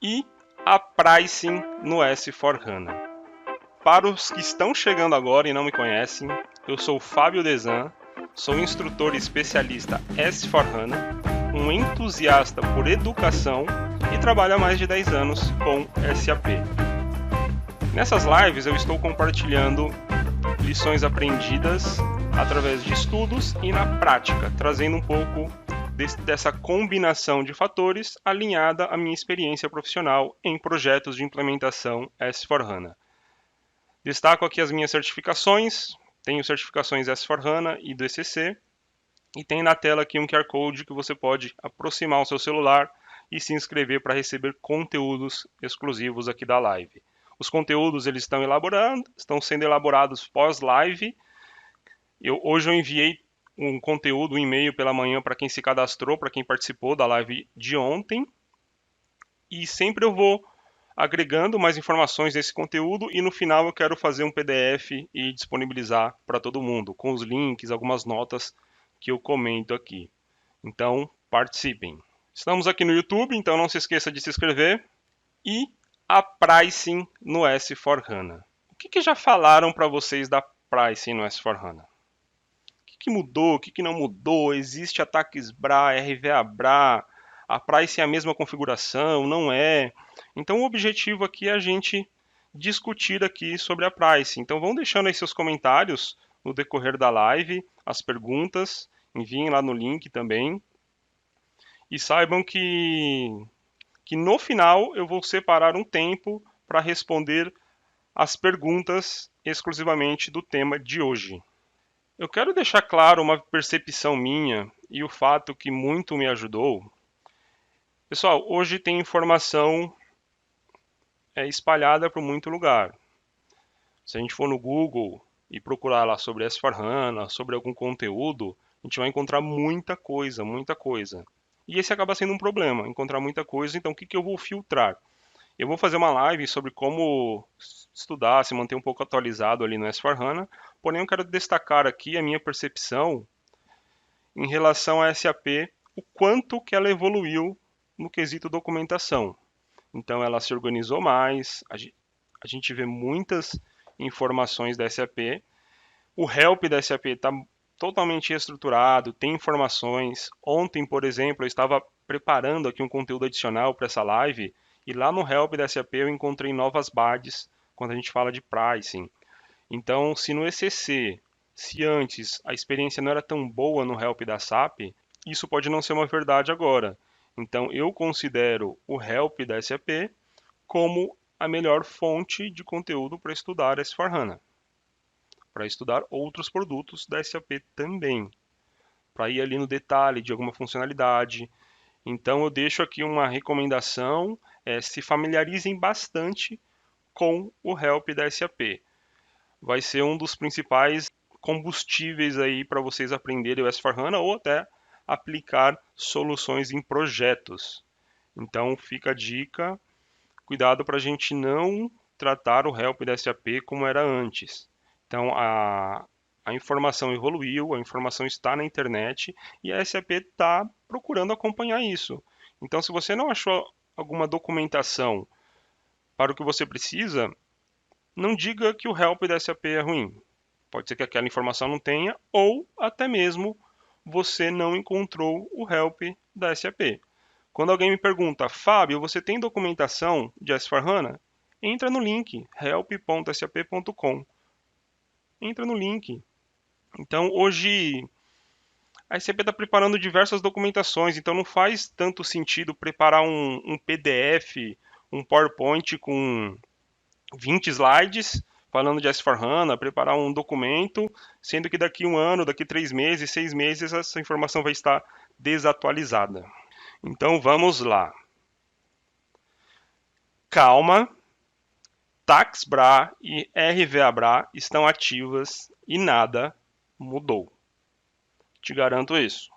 e a pricing no S4HANA. Para os que estão chegando agora e não me conhecem, eu sou o Fábio Desan, sou instrutor especialista S4HANA, um entusiasta por educação e trabalho há mais de 10 anos com SAP. Nessas lives eu estou compartilhando lições aprendidas através de estudos e na prática, trazendo um pouco dessa combinação de fatores alinhada à minha experiência profissional em projetos de implementação S4HANA. Destaco aqui as minhas certificações, tenho certificações S4HANA e do ECC, e tem na tela aqui um QR Code que você pode aproximar o seu celular e se inscrever para receber conteúdos exclusivos aqui da live. Os conteúdos eles estão sendo elaborados pós-live. Hoje eu enviei um conteúdo, um e-mail pela manhã para quem se cadastrou, para quem participou da live de ontem. E sempre eu vou agregando mais informações desse conteúdo e no final eu quero fazer um PDF e disponibilizar para todo mundo, com os links, algumas notas que eu comento aqui. Então, participem. Estamos aqui no YouTube, então não se esqueça de se inscrever. E a pricing no S4HANA. O que já falaram para vocês da pricing no S4HANA? O que mudou? O que não mudou? Existe ataques BRA, RVA BRA? A pricing é a mesma configuração? Não é? Então o objetivo aqui é a gente discutir aqui sobre a pricing. Então vão deixando aí seus comentários no decorrer da live, as perguntas, enviem lá no link também. E saibam que no final eu vou separar um tempo para responder as perguntas exclusivamente do tema de hoje. Eu quero deixar claro uma percepção minha e o fato que muito me ajudou. Pessoal, hoje tem informação espalhada por muito lugar. Se a gente for no Google e procurar lá sobre S4HANA, sobre algum conteúdo, a gente vai encontrar muita coisa, muita coisa. E esse acaba sendo um problema, encontrar muita coisa. Então, o que eu vou filtrar? Eu vou fazer uma live sobre como estudar, se manter um pouco atualizado ali no S4HANA, porém eu quero destacar aqui a minha percepção em relação a SAP, o quanto que ela evoluiu no quesito documentação. Então ela se organizou mais, a gente vê muitas informações da SAP, o help da SAP está totalmente estruturado, tem informações. Ontem, por exemplo, eu estava preparando aqui um conteúdo adicional para essa live, e lá no help da SAP eu encontrei novas badges quando a gente fala de pricing. Então, se no ECC, se antes a experiência não era tão boa no help da SAP, isso pode não ser uma verdade agora. Então, eu considero o help da SAP como a melhor fonte de conteúdo para estudar S4HANA, para estudar outros produtos da SAP também, para ir ali no detalhe de alguma funcionalidade. Então, eu deixo aqui uma recomendação, se familiarizem bastante com o help da SAP. Vai ser um dos principais combustíveis aí para vocês aprenderem o S4HANA ou até aplicar soluções em projetos. Então fica a dica, cuidado para a gente não tratar o help da SAP como era antes. Então a informação evoluiu, a informação está na internet e a SAP está procurando acompanhar isso. Então se você não achou alguma documentação para o que você precisa, não diga que o help da SAP é ruim. Pode ser que aquela informação não tenha, ou até mesmo você não encontrou o help da SAP. Quando alguém me pergunta, Fábio, você tem documentação de S4HANA? Entra no link help.sap.com. Entra no link. Então, hoje, a SAP está preparando diversas documentações, então não faz tanto sentido preparar um PDF, um PowerPoint com 20 slides falando de S4HANA, preparar um documento, sendo que daqui um ano, daqui 3 meses, 6 meses, essa informação vai estar desatualizada. Então vamos lá. Calma, Tax BRA e RVA BRA estão ativas e nada mudou. Te garanto isso.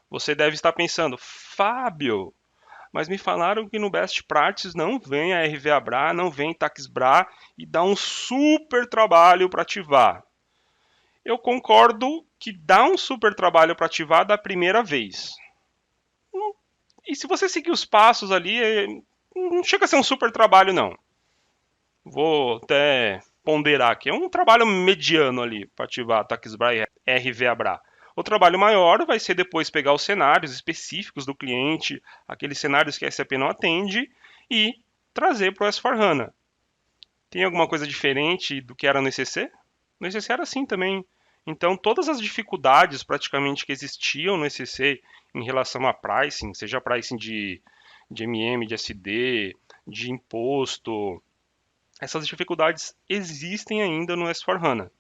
Você deve estar pensando, Fábio, mas me falaram que no Best Practices não vem a RVA BRA, não vem Tax BRA e dá um super trabalho para ativar. Eu concordo que dá um super trabalho para ativar da primeira vez. E se você seguir os passos ali, não chega a ser um super trabalho, não. Vou até ponderar aqui. É um trabalho mediano ali para ativar TaxBra e RVABRA. O trabalho maior vai ser depois pegar os cenários específicos do cliente, aqueles cenários que a SAP não atende, e trazer para o S4HANA. Tem alguma coisa diferente do que era no ECC? No ECC era assim também. Então, todas as dificuldades praticamente que existiam no ECC em relação a pricing, seja pricing de MM, de SD, de imposto, essas dificuldades existem ainda no S4HANA.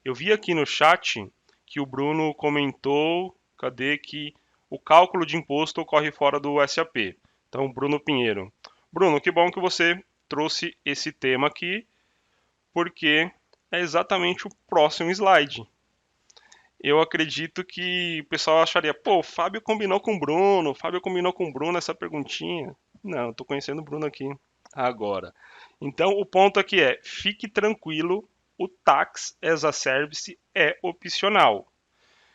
Eu vi aqui no chat que o Bruno comentou, cadê que o cálculo de imposto ocorre fora do SAP. Então, Bruno Pinheiro. Bruno, que bom que você trouxe esse tema aqui, porque é exatamente o próximo slide. Eu acredito que o pessoal acharia, pô, o Fábio combinou com o Bruno, o Fábio combinou com o Bruno essa perguntinha. Não, estou conhecendo o Bruno aqui agora. Então, o ponto aqui é, fique tranquilo, o Tax as a Service é opcional.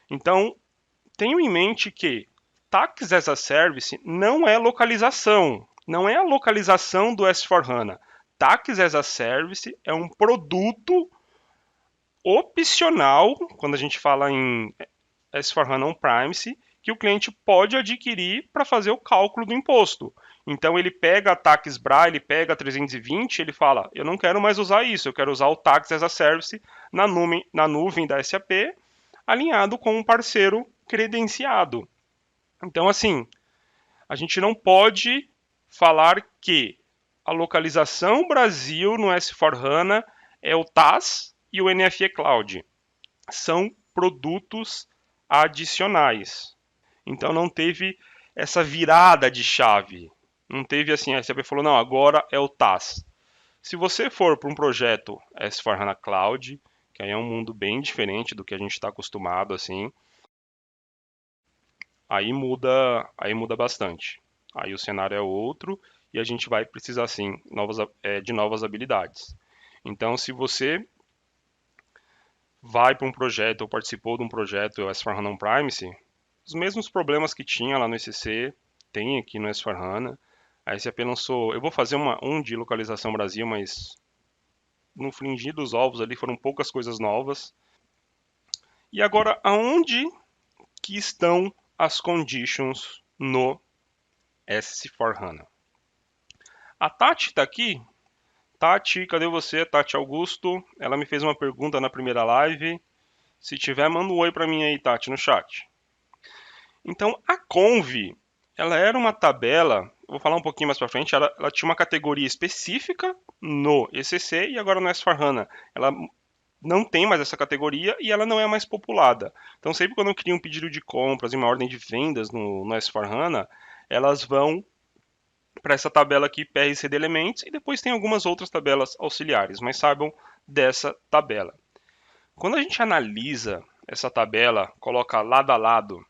Então, tenho em mente que Tax as a Service não é localização, não é a localização do S4HANA. Tax as a Service é um produto opcional, quando a gente fala em S4HANA On-Premise, que o cliente pode adquirir para fazer o cálculo do imposto. Então ele pega a TaxBra, ele pega a 320, ele fala, eu não quero mais usar isso, eu quero usar o Tax as a Service na nuvem da SAP, alinhado com um parceiro credenciado. Então, assim, a gente não pode falar que a localização Brasil no S4HANA é o TAS e o NFE Cloud. São produtos adicionais. Então não teve essa virada de chave. Não teve assim, a SAP falou, não, agora é o TAS. Se você for para um projeto S4HANA Cloud, que aí é um mundo bem diferente do que a gente está acostumado, assim, aí muda bastante. Aí o cenário é outro e a gente vai precisar, sim, de novas habilidades. Então, se você vai para um projeto ou participou de um projeto S4HANA On-Premise, os mesmos problemas que tinha lá no ECC, tem aqui no S4HANA. A SAP lançou, eu vou fazer um de localização Brasil, mas no fringir dos ovos ali foram poucas coisas novas. E agora, aonde que estão as conditions no S4HANA? A Tati está aqui. Tati, cadê você? Tati Augusto. Ela me fez uma pergunta na primeira live. Se tiver, manda um oi para mim aí, Tati, no chat. Então, a Conv, ela era uma tabela, vou falar um pouquinho mais para frente, ela tinha uma categoria específica no ECC e agora no S4HANA. Ela não tem mais essa categoria e ela não é mais populada. Então, sempre quando eu crio um pedido de compras e uma ordem de vendas no S4HANA, elas vão para essa tabela aqui, PRCD Elementos, e depois tem algumas outras tabelas auxiliares, mas saibam dessa tabela. Quando a gente analisa essa tabela, coloca lado a lado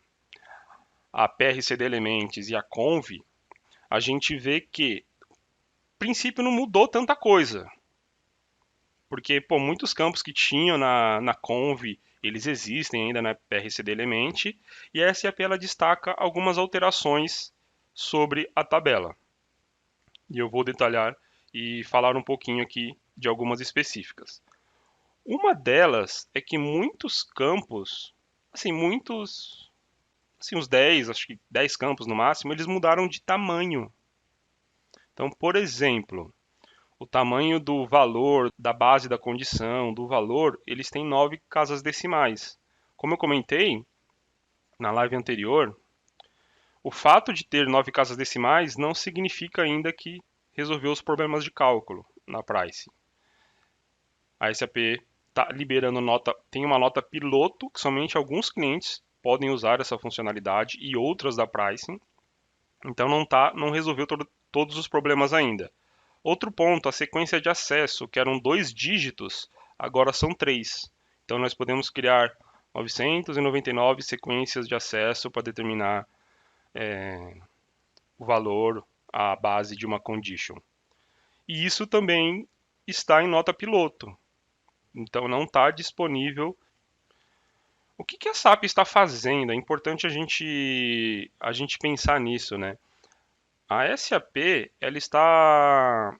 a PRCD Elements e a Conv, a gente vê que, a princípio, não mudou tanta coisa. Porque, pô, muitos campos que tinham na Conv, eles existem ainda na PRCD Element, e a SAP ela destaca algumas alterações sobre a tabela. E eu vou detalhar e falar um pouquinho aqui de algumas específicas. Uma delas é que muitos campos, assim, uns 10, acho que 10 campos no máximo, eles mudaram de tamanho. Então, por exemplo, o tamanho do valor, da base da condição, do valor, eles têm 9 casas decimais. Como eu comentei na live anterior, o fato de ter 9 casas decimais não significa ainda que resolveu os problemas de cálculo na price. A SAP está liberando nota, tem uma nota piloto que somente alguns clientes podem usar essa funcionalidade e outras da pricing. Então não resolveu todos os problemas ainda. Outro ponto, a sequência de acesso, que eram 2 dígitos, agora são 3. Então nós podemos criar 999 sequências de acesso para determinar o valor, a base de uma condition. E isso também está em nota piloto. Então não está disponível. O que a SAP está fazendo? É importante a gente pensar nisso, né? A SAP ela está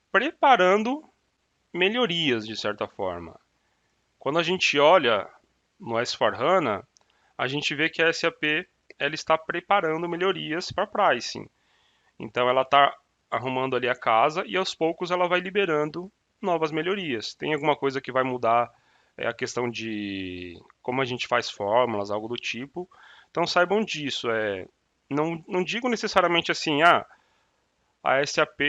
preparando melhorias de certa forma. Quando a gente olha no S/4HANA, a gente vê que a SAP ela está preparando melhorias para pricing. Então ela está arrumando ali a casa e aos poucos ela vai liberando novas melhorias. Tem alguma coisa que vai mudar a questão de como a gente faz fórmulas, algo do tipo. Então saibam disso. Não digo necessariamente assim, a SAP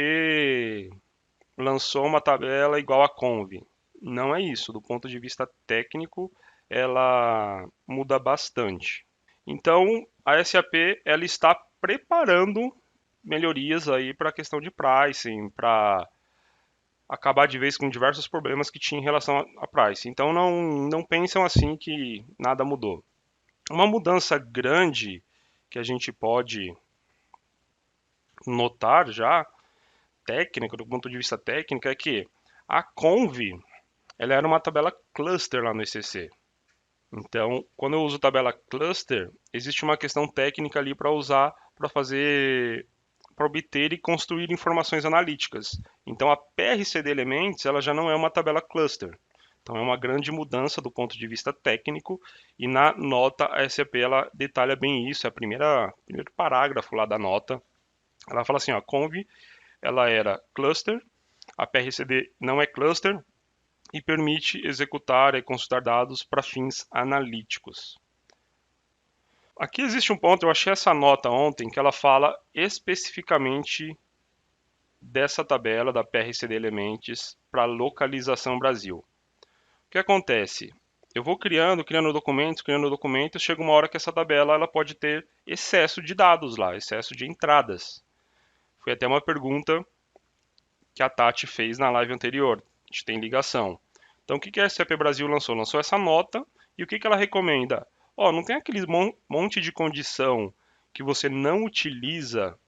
lançou uma tabela igual a Conv. Não é isso. Do ponto de vista técnico, ela muda bastante. Então, a SAP ela está preparando melhorias aí para a questão de pricing, para acabar de vez com diversos problemas que tinha em relação a pricing. Então, não pensam assim que nada mudou. Uma mudança grande que a gente pode notar já, técnica, do ponto de vista técnico, é que a Conv ela era uma tabela cluster lá no ECC. Então, quando eu uso tabela cluster, existe uma questão técnica ali para usar para fazer para obter e construir informações analíticas. Então, a PRCD Elements ela já não é uma tabela cluster. Então, é uma grande mudança do ponto de vista técnico e na nota a SAP ela detalha bem isso, é o primeiro parágrafo lá da nota. Ela fala assim, ó, Conv ela era cluster, a PRCD não é cluster, e permite executar e consultar dados para fins analíticos. Aqui existe um ponto, eu achei essa nota ontem, que ela fala especificamente dessa tabela da PRCD Elements para localização Brasil. O que acontece? Eu vou criando documentos, chega uma hora que essa tabela ela pode ter excesso de dados lá, excesso de entradas. Foi até uma pergunta que a Tati fez na live anterior. A gente tem ligação. Então, o que a SAP Brasil lançou? Lançou essa nota e o que ela recomenda? Não tem aquele monte de condição que você não utiliza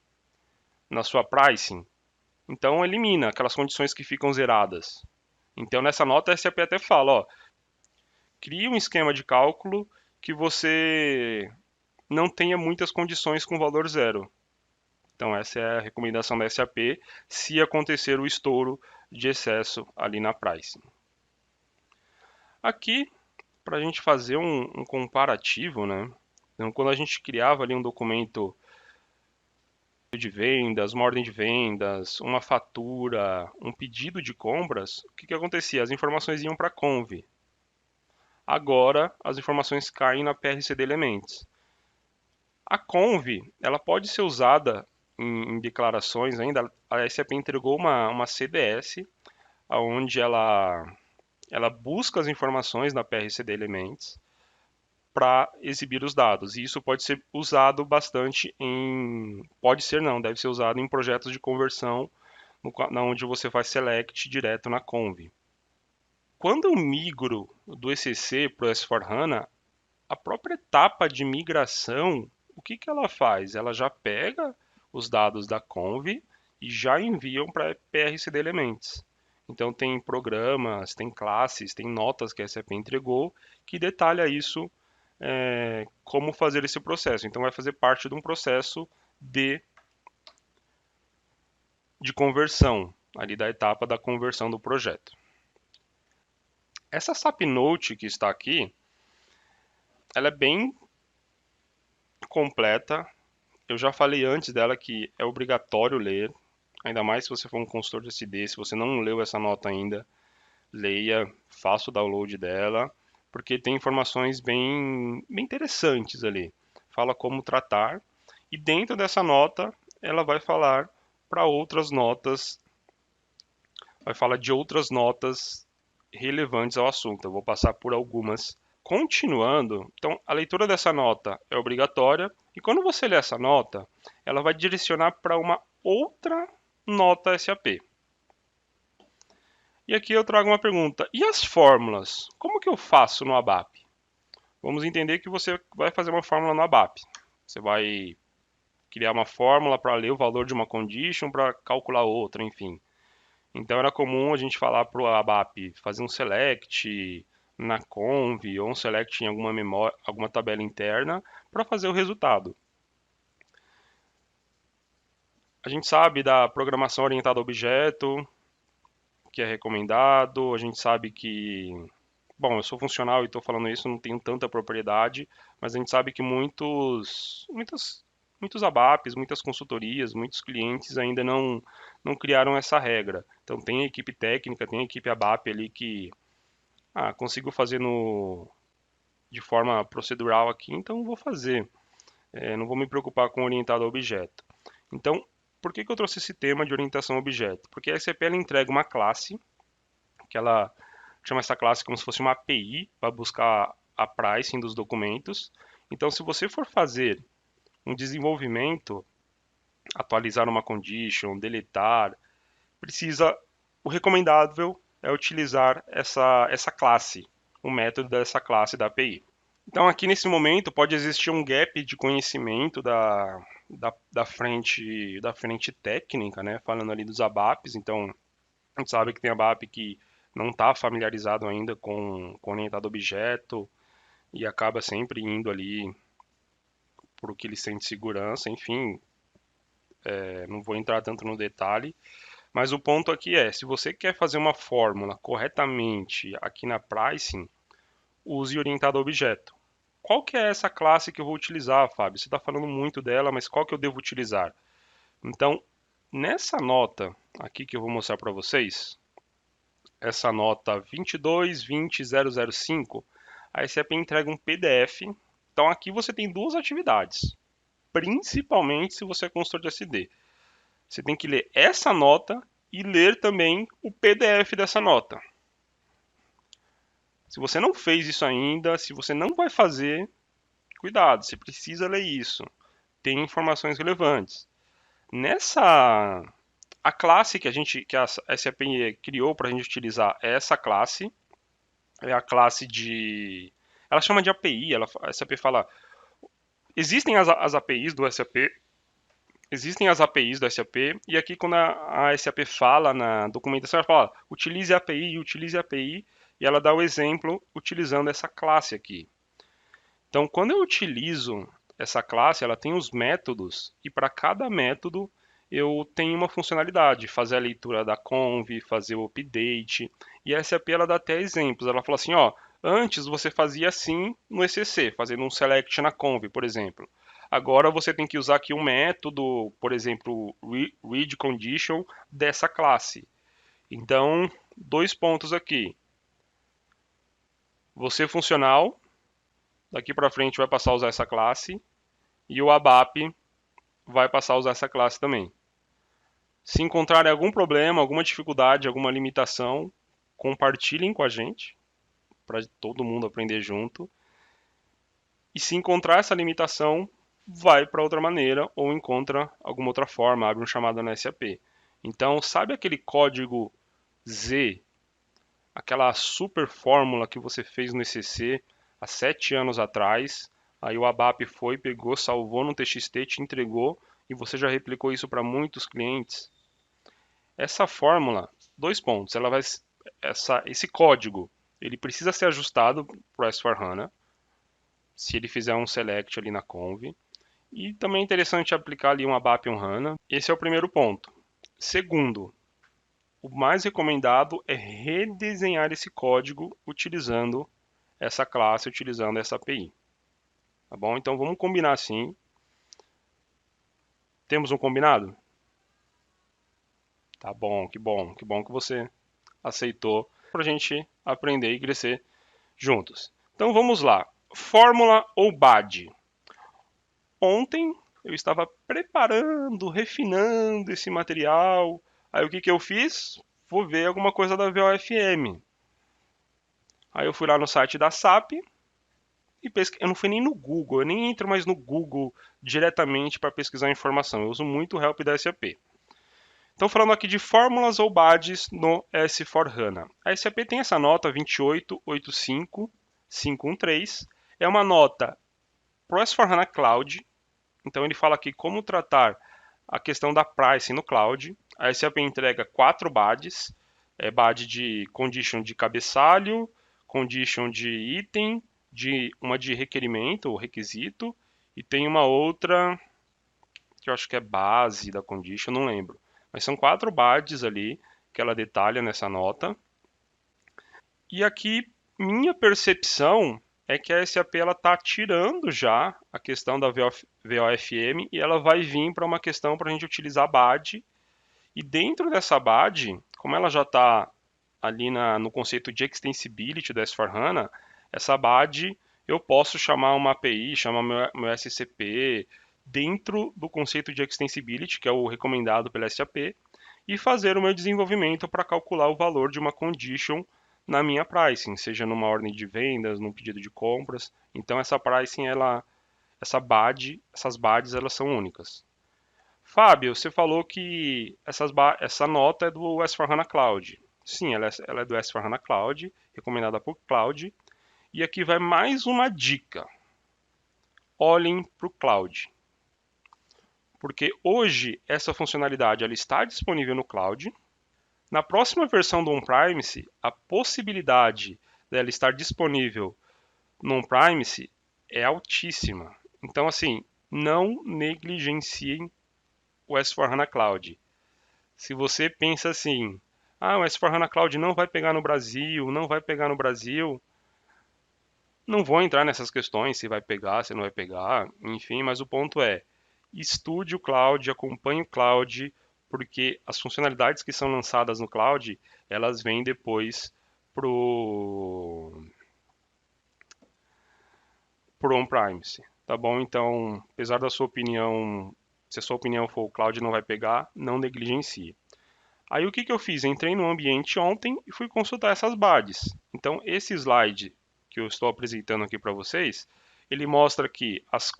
na sua pricing? Então, elimina aquelas condições que ficam zeradas. Então, nessa nota, a SAP até fala, cria um esquema de cálculo que você não tenha muitas condições com valor zero. Então, essa é a recomendação da SAP se acontecer o estouro de excesso ali na pricing. Aqui, para a gente fazer um comparativo, né? Então, quando a gente criava ali um documento de vendas, uma ordem de vendas, uma fatura, um pedido de compras, o que acontecia? As informações iam para a Conv. Agora, as informações caem na PRCD Elements. A Conv, ela pode ser usada em declarações ainda. A SAP entregou uma CDS, onde ela busca as informações na PRCD Elements para exibir os dados. E isso pode ser usado bastante em. Pode ser não, deve ser usado em projetos de conversão, onde você faz select direto na Conv. Quando eu migro do ECC para o S4HANA, a própria etapa de migração, o que ela faz? Ela já pega os dados da Conv e já enviam para PRCD Elements. Então tem programas, tem classes, tem notas que a SAP entregou que detalha isso, como fazer esse processo. Então vai fazer parte de um processo de conversão, ali da etapa da conversão do projeto. Essa SAP Note que está aqui, ela é bem completa. Eu já falei antes dela que é obrigatório ler, ainda mais se você for um consultor de SD, se você não leu essa nota ainda, leia, faça o download dela, porque tem informações bem interessantes ali. Fala como tratar, e dentro dessa nota, ela vai falar para outras notas, vai falar de outras notas relevantes ao assunto. Eu vou passar por algumas. Continuando, então a leitura dessa nota é obrigatória e quando você lê essa nota, ela vai direcionar para uma outra nota SAP. E aqui eu trago uma pergunta: e as fórmulas? Como que eu faço no ABAP? Vamos entender que você vai fazer uma fórmula no ABAP. Você vai criar uma fórmula para ler o valor de uma condition para calcular outra, enfim. Então era comum a gente falar para o ABAP fazer um select na conv ou um select em alguma memória, alguma tabela interna para fazer o resultado. A gente sabe da programação orientada a objeto, que é recomendado, a gente sabe que, bom, eu sou funcional e estou falando isso, não tenho tanta propriedade, mas a gente sabe que muitos ABAPs, muitas consultorias, muitos clientes ainda não criaram essa regra. Então tem a equipe técnica, tem a equipe ABAP ali que, consigo fazer de forma procedural aqui, então vou fazer. Não vou me preocupar com orientado a objeto. Então, por que eu trouxe esse tema de orientação a objeto? Porque a SAP ela entrega uma classe, que ela chama essa classe como se fosse uma API para buscar a pricing dos documentos. Então, se você for fazer um desenvolvimento, atualizar uma condition, deletar, o recomendável é utilizar essa classe, o método dessa classe da API. Então, aqui nesse momento, pode existir um gap de conhecimento da frente técnica, né? Falando ali dos ABAPs. Então, a gente sabe que tem ABAP que não está familiarizado ainda com orientado a objeto e acaba sempre indo ali por o que ele sente segurança. Enfim, não vou entrar tanto no detalhe. Mas o ponto aqui é, se você quer fazer uma fórmula corretamente aqui na pricing, use orientado a objeto. Qual que é essa classe que eu vou utilizar, Fábio? Você está falando muito dela, mas qual que eu devo utilizar? Então, nessa nota aqui que eu vou mostrar para vocês, essa nota 2220005, a SAP entrega um PDF. Então, aqui você tem duas atividades, principalmente se você é consultor de SD. Você tem que ler essa nota e ler também o PDF dessa nota. Se você não fez isso ainda, se você não vai fazer, cuidado, você precisa ler isso. Tem informações relevantes. Nessa a classe que a SAP criou para a gente utilizar é essa classe, é a classe ela chama de API, a SAP fala, existem as APIs do SAP, existem as APIs do SAP, e aqui quando a SAP fala na documentação, ela fala, utilize a API, e ela dá o exemplo utilizando essa classe aqui. Então, quando eu utilizo essa classe, ela tem os métodos, e para cada método eu tenho uma funcionalidade, fazer a leitura da conv, fazer o update, e a SAP ela dá até exemplos, ela fala assim, ó, antes você fazia assim no ECC, fazendo um select na conv, por exemplo. Agora você tem que usar aqui um método, por exemplo, read condition dessa classe. Então, dois pontos aqui. Você funcional, daqui para frente vai passar a usar essa classe, e o ABAP vai passar a usar essa classe também. Se encontrarem algum problema, alguma dificuldade, alguma limitação, compartilhem com a gente, para todo mundo aprender junto. E se encontrar essa limitação, vai para outra maneira ou encontra alguma outra forma, abre um chamado na SAP. Então, sabe aquele código Z, aquela super fórmula que você fez no ECC há 7 anos atrás? Aí o ABAP foi, pegou, salvou no TXT, te entregou e você já replicou isso para muitos clientes. Essa fórmula, dois pontos, esse código, ele precisa ser ajustado para o S4HANA, se ele fizer um select ali na conv. E também é interessante aplicar ali um ABAP e um HANA. Esse é o primeiro ponto. Segundo, o mais recomendado é redesenhar esse código utilizando essa classe, utilizando essa API. Tá bom? Então vamos combinar assim. Temos um combinado? Tá bom, que bom que você aceitou para a gente aprender e crescer juntos. Então vamos lá. Fórmula ou BAD? Ontem eu estava preparando, refinando esse material. Aí o que eu fiz? Vou ver alguma coisa da VOFM. Aí eu fui lá no site da SAP e eu não fui nem no Google, eu nem entro mais no Google diretamente para pesquisar informação. Eu uso muito o help da SAP. Então, falando aqui de fórmulas ou BADs no S4HANA. A SAP tem essa nota 2885513. É uma nota para o S4HANA Cloud. Então, ele fala aqui como tratar a questão da pricing no cloud. A SAP entrega 4 BADs. BAD de condition de cabeçalho, condition de item, uma de requerimento ou requisito, e tem uma outra que eu acho que é base da condition, não lembro. Mas são 4 BADs ali que ela detalha nessa nota. E aqui, minha percepção é que a SAP está tirando já a questão da VOFM e ela vai vir para uma questão para a gente utilizar BAD. E dentro dessa BAD, como ela já está ali no conceito de extensibility do S4HANA, essa BAD eu posso chamar uma API, chamar meu SCP dentro do conceito de extensibility, que é o recomendado pela SAP, e fazer o meu desenvolvimento para calcular o valor de uma condition na minha pricing, seja numa ordem de vendas, num pedido de compras. Então essa pricing, essas BADs, elas são únicas. Fábio, você falou que essa nota é do S4HANA Cloud. Sim, ela é do S4HANA Cloud, recomendada por Cloud. E aqui vai mais uma dica. Olhem para o Cloud. Porque hoje essa funcionalidade ela está disponível no Cloud. Na próxima versão do On-Premise, a possibilidade dela estar disponível no On-Premise é altíssima. Então, assim, não negligenciem o S4HANA Cloud. Se você pensa assim, o S4HANA Cloud não vai pegar no Brasil, não vou entrar nessas questões, se vai pegar, se não vai pegar, enfim, mas o ponto é, estude o Cloud, acompanhe o Cloud, porque as funcionalidades que são lançadas no Cloud, elas vêm depois pro On-Premise, tá bom? Então, apesar da sua opinião, se a sua opinião for o Cloud não vai pegar, não negligencie. Aí o que eu fiz? Entrei no ambiente ontem e fui consultar essas BADs. Então, esse slide que eu estou apresentando aqui para vocês, ele mostra aqui as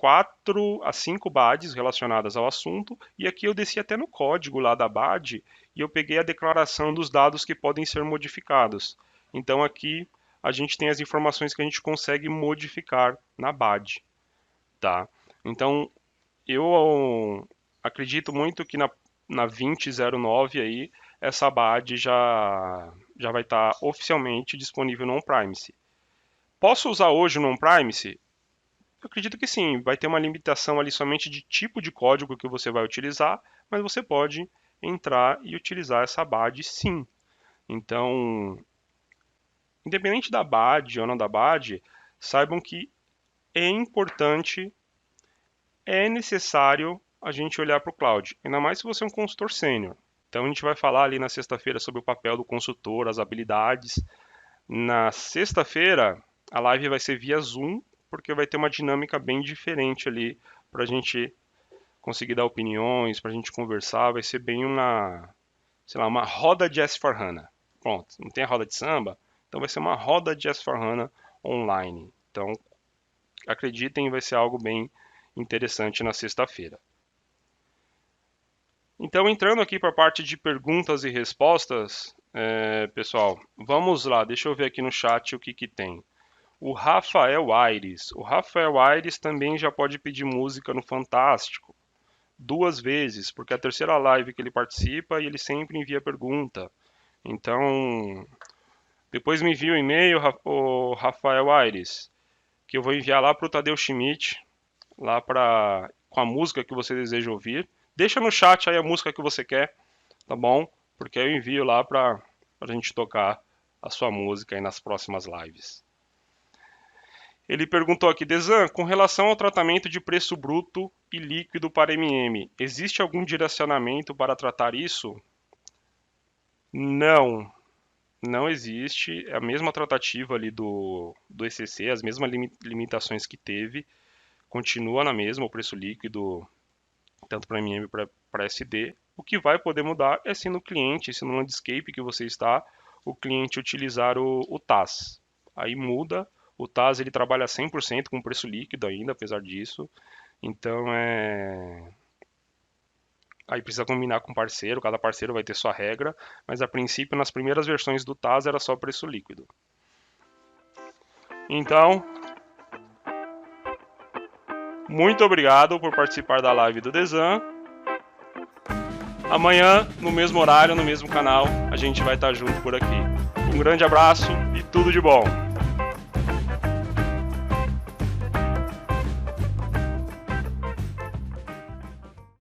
5 BADs relacionadas ao assunto, e aqui eu desci até no código lá da BAD e eu peguei a declaração dos dados que podem ser modificados. Então aqui a gente tem as informações que a gente consegue modificar na BAD. Tá? Então eu acredito muito que na 2009 aí, essa BAD já vai estar oficialmente disponível no On-Premise. Posso usar hoje no On-Premise? Eu acredito que sim, vai ter uma limitação ali somente de tipo de código que você vai utilizar, mas você pode entrar e utilizar essa BAD sim. Então, independente da BAD ou não da BAD, saibam que é importante, é necessário a gente olhar para o cloud, ainda mais se você é um consultor sênior. Então a gente vai falar ali na sexta-feira sobre o papel do consultor, as habilidades. Na sexta-feira a live vai ser via Zoom, porque vai ter uma dinâmica bem diferente ali para a gente conseguir dar opiniões, para a gente conversar. Vai ser bem uma roda de S4HANA. Pronto, não tem a roda de samba? Então vai ser uma roda de S4HANA online. Então acreditem, vai ser algo bem interessante na sexta-feira. Então, entrando aqui para a parte de perguntas e respostas, pessoal, vamos lá, deixa eu ver aqui no chat o que tem. O Rafael Aires. O Rafael Aires também já pode pedir música no Fantástico 2 vezes, porque é a terceira live que ele participa e ele sempre envia pergunta. Então, depois me envia um e-mail, o Rafael Aires, que eu vou enviar lá para o Tadeu Schmidt, lá com a música que você deseja ouvir. Deixa no chat aí a música que você quer, tá bom? Porque eu envio lá para a gente tocar a sua música aí nas próximas lives. Ele perguntou aqui, Desan, com relação ao tratamento de preço bruto e líquido para MM, existe algum direcionamento para tratar isso? Não, não existe. É a mesma tratativa ali do ECC, as mesmas limitações que teve, continua na mesma, o preço líquido tanto para MM para SD. O que vai poder mudar é se no cliente, se no landscape que você está, o cliente utilizar o TAS. Aí muda, o TAS ele trabalha 100% com preço líquido ainda, apesar disso. Então aí precisa combinar com o parceiro, cada parceiro vai ter sua regra, mas a princípio nas primeiras versões do TAS era só preço líquido. Então, muito obrigado por participar da live do Desan. Amanhã, no mesmo horário, no mesmo canal, a gente vai estar junto por aqui. Um grande abraço e tudo de bom!